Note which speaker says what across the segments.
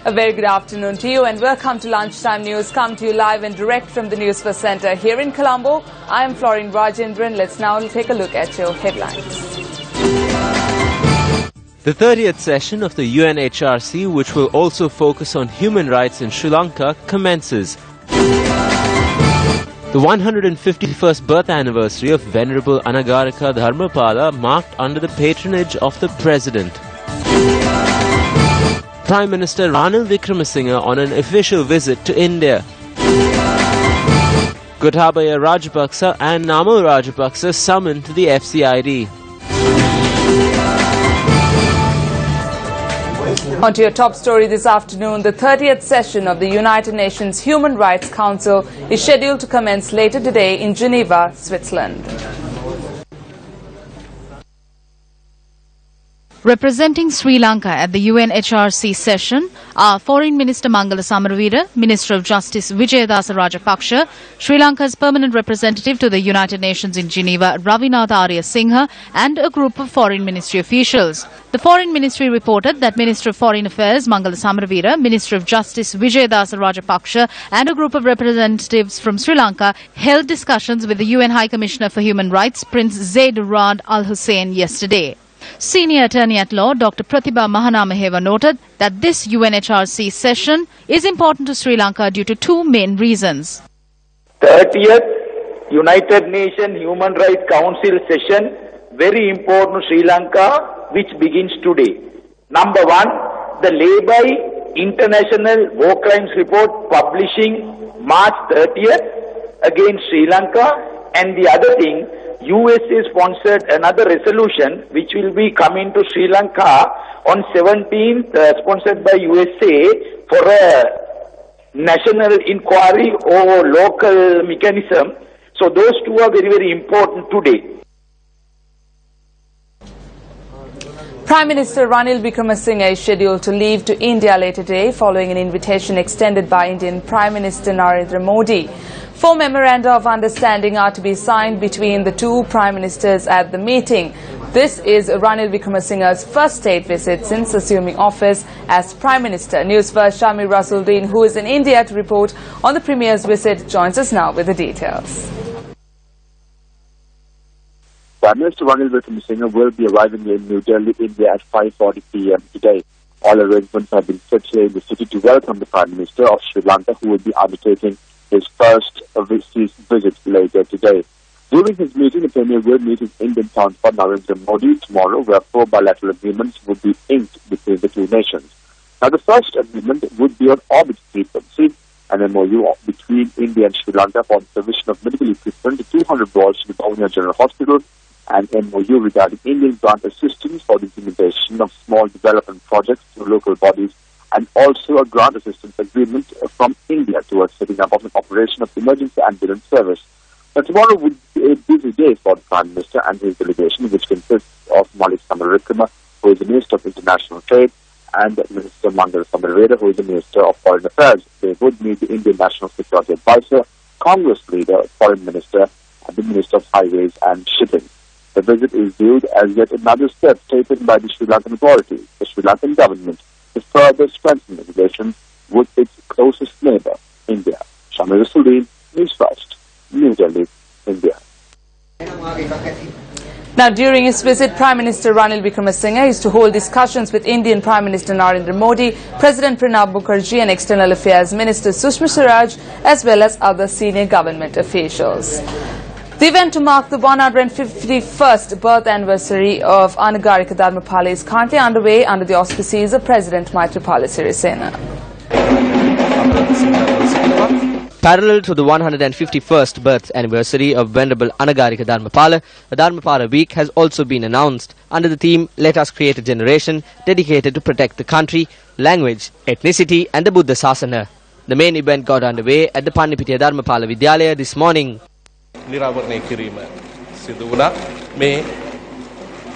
Speaker 1: A very good afternoon to you and welcome to Lunchtime News, come to you live and direct from the Newsfirst Centre here in Colombo. I am Florine Rajendran. Let's now take a look at your headlines.
Speaker 2: The 30th session of the UNHRC, which will also focus on human rights in Sri Lanka, commences. The 151st birth anniversary of Venerable Anagarika Dharmapala marked under the patronage of the President. Prime Minister Ranil Wickremesinghe on an official visit to India. Gotabaya Rajapaksa and Namal Rajapaksa summoned to the FCID.
Speaker 1: On to your top story this afternoon, the 30th session of the United Nations Human Rights Council is scheduled to commence later today in Geneva, Switzerland.
Speaker 3: Representing Sri Lanka at the UNHRC session are Foreign Minister Mangala Samaraweera, Minister of Justice Vijayadasa Rajapaksa, Sri Lanka's permanent representative to the United Nations in Geneva, Ravinatha Arya Singha, and a group of Foreign Ministry officials. The Foreign Ministry reported that Minister of Foreign Affairs Mangala Samaraweera, Minister of Justice Vijayadasa Rajapaksa, and a group of representatives from Sri Lanka held discussions with the UN High Commissioner for Human Rights, Prince Zaid Rad Al Hussein, yesterday. Senior Attorney at Law Dr. Pratibha Mahanamaheva noted that this UNHRC session is important to Sri Lanka due to two main reasons.
Speaker 4: 30th United Nations Human Rights Council session, very important to Sri Lanka, which begins today. Number one, the Labour International War Crimes Report publishing March 30th against Sri Lanka, and the other thing, USA sponsored another resolution which will be coming to Sri Lanka on 17th, sponsored by USA, for a national inquiry or local mechanism. So those two are very, very important today.
Speaker 1: Prime Minister Ranil Wickremesinghe is scheduled to leave to India later today following an invitation extended by Indian Prime Minister Narendra Modi. 4 memoranda of understanding are to be signed between the two prime ministers at the meeting. This is Ranil Wickremesinghe's first state visit since assuming office as Prime Minister. Newsfirst Shamir Rasuldeen, who is in India to report on the Premier's visit, joins us now with the details.
Speaker 5: Prime Minister Ranil Wickremesinghe will be arriving in New Delhi, India at 5:40 p.m. today. All arrangements have been set here in the city to welcome the Prime Minister of Sri Lanka, who will be undertaking his first visit later today. During his meeting, the Premier will meet his Indian counterpart Narendra Modi tomorrow, where 4 bilateral agreements would be inked between the two nations. Now, the first agreement would be on orbit frequency, an MOU between India and Sri Lanka for the provision of medical equipment to 200 wards to the Bhavnia General Hospital, and MOU regarding Indian grant assistance for the implementation of small development projects to local bodies, and also a grant assistance agreement from India towards setting up of an operation of emergency ambulance service. Now, tomorrow would be a busy day for the Prime Minister and his delegation, which consists of Malik Samaraweera, who is the Minister of International Trade, and Minister Mangala Samaraweera, who is the Minister of Foreign Affairs. They would meet the Indian National Security Advisor, Congress Leader, Foreign Minister, and the Minister of Highways and Shipping. The visit is viewed as yet another step taken by the Sri Lankan authorities, the Sri Lankan government, to further strengthen relations with its closest neighbour, India. Shamir Rasuldeen, Newsfirst, New Delhi, India.
Speaker 1: Now, during his visit, Prime Minister Ranil Wickremesinghe is to hold discussions with Indian Prime Minister Narendra Modi, President Pranab Mukherjee and External Affairs Minister Sushma Swaraj, as well as other senior government officials. The event to mark the 151st birth anniversary of Anagarika Dharmapala is currently underway under the auspices of President Maithripala Sirisena.
Speaker 2: Parallel to the 151st birth anniversary of Venerable Anagarika Dharmapala, a Dharmapala Week has also been announced under the theme "Let us create a generation dedicated to protect the country, language, ethnicity and the Buddha Sasana." The main event got underway at the Pannipitiya Dharmapala Vidyalaya this morning.
Speaker 6: නිරාවරණය කිරීම සිදු වුණා මේ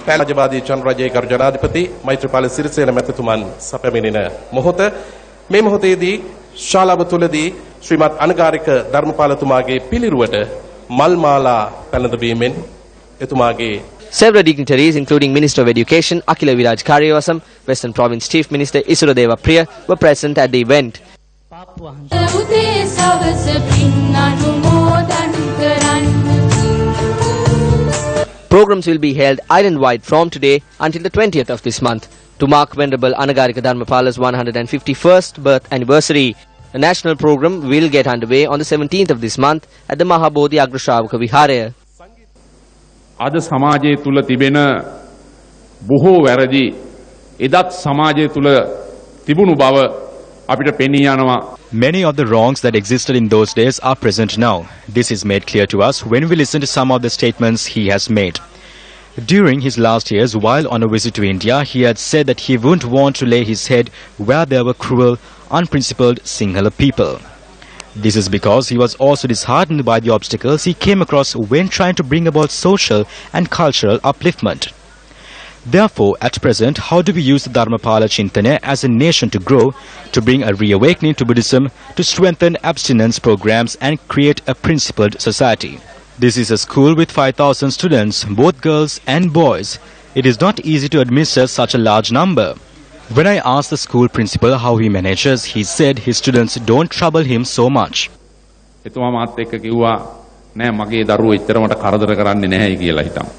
Speaker 6: පැලජවාදී චන්ද්‍රජේ කරු ජනාධිපති මෛත්‍රීපාල සිරිසේන මැතිතුමන් සැපමිනෙන මොහොත මේ මොහොතේදී ශාලාව තුලදී ශ්‍රීමත් අනගාරික ධර්මපාලතුමාගේ පිළිරුවට මල් මාලා පැනඳවීමෙන් එතුමාගේ
Speaker 2: Several dignitaries, including Minister of Education Akila Viraj Kariyawasam, Western Province Chief Minister Isuradeva Priya, were present at the event. Programs will be held island-wide from today until the 20th of this month to mark Venerable Anagarika Dharmapala's 151st birth anniversary. A national program will get underway on the 17th of this month at the Mahabodhi Agrashravaka Viharaya.
Speaker 7: අද සමාජය තුල තිබෙන බොහෝ වැරදි එදත් සමාජය තුල තිබුණු බව අපිට පෙනී යනවා.
Speaker 8: Many of the wrongs that existed in those days are present now. This is made clear to us when we listen to some of the statements he has made. During his last years, while on a visit to India, he had said that he wouldn't want to lay his head where there were cruel, unprincipled Sinhala people. This is because he was also disheartened by the obstacles he came across when trying to bring about social and cultural upliftment. Therefore, at present, how do we use the Dharmapala Chintana as a nation to grow, to bring a reawakening to Buddhism, to strengthen abstinence programs and create a principled society? This is a school with 5,000 students, both girls and boys. It is not easy to administer such a large number. When I asked the school principal how he manages, he said his students don't trouble him so much.
Speaker 7: එතුමා මාත් එක්ක කිව්වා නෑ මගේ දරුවෝ එච්චර මට කරදර කරන්නේ නැහැයි කියලා හිතමු.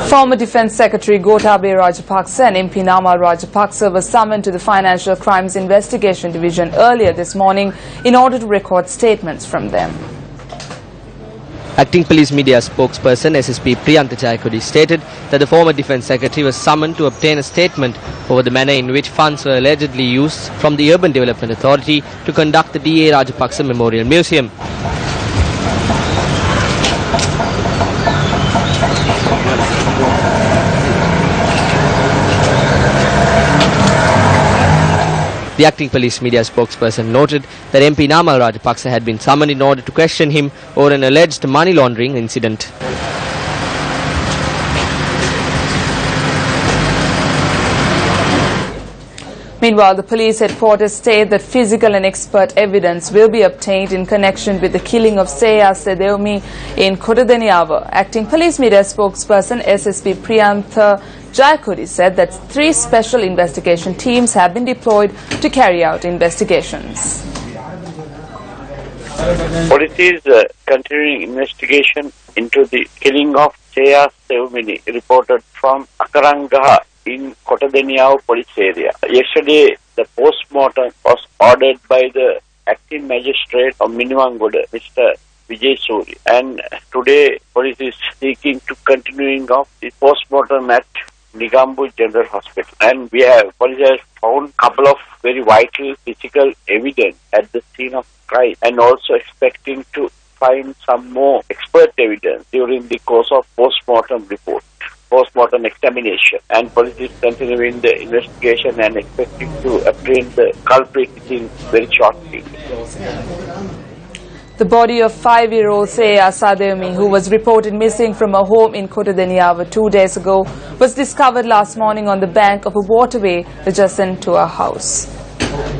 Speaker 1: Former Defence Secretary Gotabaya Rajapaksa and MP Namal Rajapaksa were summoned to the Financial Crimes Investigation Division earlier this morning in order to record statements from them.
Speaker 2: Acting Police Media spokesperson SSP Priyantha Jayakodi stated that the former Defence Secretary was summoned to obtain a statement over the manner in which funds were allegedly used from the Urban Development Authority to conduct the D.A. Rajapaksa Memorial Museum. The acting police media spokesperson noted that MP Namal Rajapaksa had been summoned in order to question him over an alleged money laundering incident.
Speaker 1: Meanwhile, the police headquarters state that physical and expert evidence will be obtained in connection with the killing of Seya Sedeumi in Kodadeniava. Acting police media spokesperson SSP Priyantha Jayakodi said that 3 special investigation teams have been deployed to carry out investigations.
Speaker 9: Police is continuing investigation into the killing of Seya Seumini, reported from Akarangaha in Kotadeniao police area. Yesterday, the post-mortem was ordered by the acting magistrate of Miniwangoda, Mr. Vijay Suri. And today, police is seeking to continuing of the post-mortem at Nigambu General Hospital. And police has found a couple of very vital physical evidence at the scene of crime, and also expecting to find some more expert evidence during the course of post-mortem examination. And police is continuing the investigation and expecting to apprehend the culprit within very shortly.
Speaker 1: The body of 5-year-old Seya Sadeumi, who was reported missing from a home in Kodadeniava 2 days ago, was discovered last morning on the bank of a waterway adjacent to a house.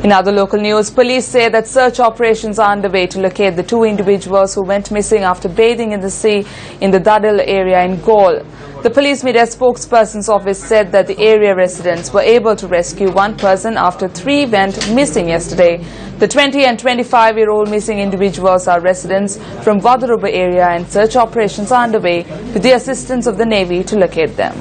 Speaker 1: In other local news, police say that search operations are underway to locate the 2 individuals who went missing after bathing in the sea in the Dadal area in Gaul. The police media spokesperson's office said that the area residents were able to rescue 1 person after 3 went missing yesterday. The 20 and 25-year-old missing individuals are residents from Vadaruba area, and search operations are underway with the assistance of the Navy to locate them.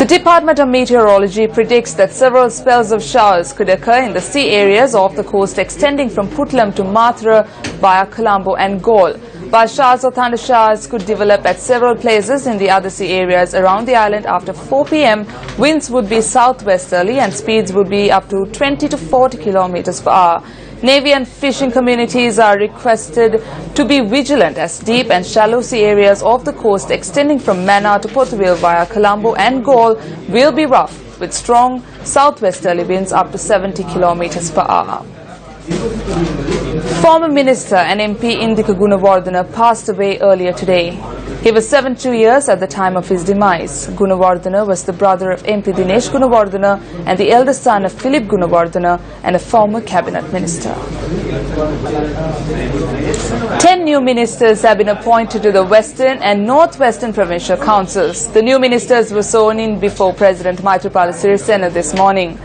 Speaker 1: The Department of Meteorology predicts that several spells of showers could occur in the sea areas off the coast extending from Putlam to Mathura via Colombo and Gaul, while showers or thunder showers could develop at several places in the other sea areas around the island after 4 p.m. Winds would be southwesterly and speeds would be up to 20 to 40 kilometers per hour. Navy and fishing communities are requested to be vigilant as deep and shallow sea areas off the coast extending from Mannar to Pothuwil via Colombo and Gaul will be rough with strong southwesterly winds up to 70 kilometers per hour. Former Minister and MP Indika Gunawardena passed away earlier today. He was 72 years at the time of his demise. Gunawardena was the brother of MP Dinesh Gunawardena and the eldest son of Philip Gunawardena and a former cabinet minister. 10 new ministers have been appointed to the Western and Northwestern Provincial Councils. The new ministers were sworn in before President Maithripala Sirisena this morning.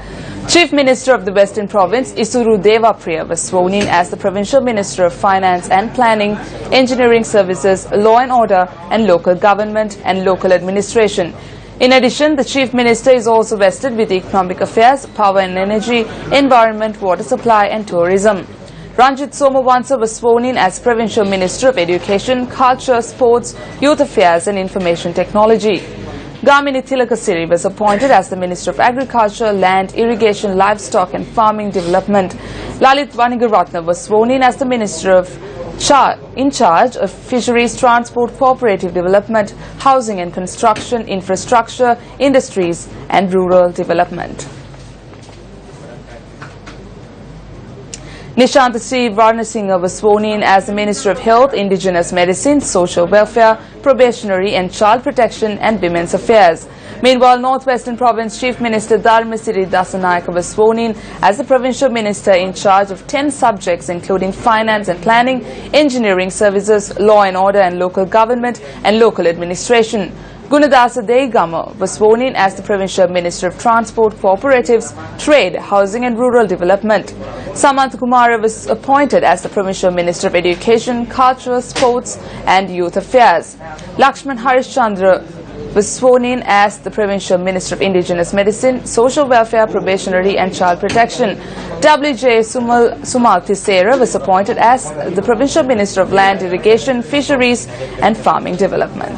Speaker 1: Chief Minister of the Western Province, Isuru Devapriya, was sworn in as the Provincial Minister of Finance and Planning, Engineering Services, Law and Order and Local Government and Local Administration. In addition, the Chief Minister is also vested with Economic Affairs, Power and Energy, Environment, Water Supply and Tourism. Ranjit Somawansa was sworn in as Provincial Minister of Education, Culture, Sports, Youth Affairs and Information Technology. Gamini Tilakasiri was appointed as the Minister of Agriculture, Land, Irrigation, Livestock and Farming Development. Lalit Vanigaratna was sworn in as the Minister in charge of Fisheries, Transport, Cooperative Development, Housing and Construction, Infrastructure, Industries and Rural Development. Nishant Sri Varnasinghe was sworn in as the Minister of Health, Indigenous Medicine, Social Welfare, Probationary and Child Protection and Women's Affairs. Meanwhile, Northwestern Province Chief Minister Dharmasiri Dasanayake was sworn in as the Provincial Minister in charge of 10 subjects including Finance and Planning, Engineering Services, Law and Order and Local Government and Local Administration. Gunadasa Deigama was sworn in as the Provincial Minister of Transport, Cooperatives, Trade, Housing and Rural Development. Samant Kumara was appointed as the Provincial Minister of Education, Culture, Sports and Youth Affairs. Lakshman Harishchandra was sworn in as the Provincial Minister of Indigenous Medicine, Social Welfare, Probationary and Child Protection. W.J. Sumal Thisera was appointed as the Provincial Minister of Land, Irrigation, Fisheries and Farming Development.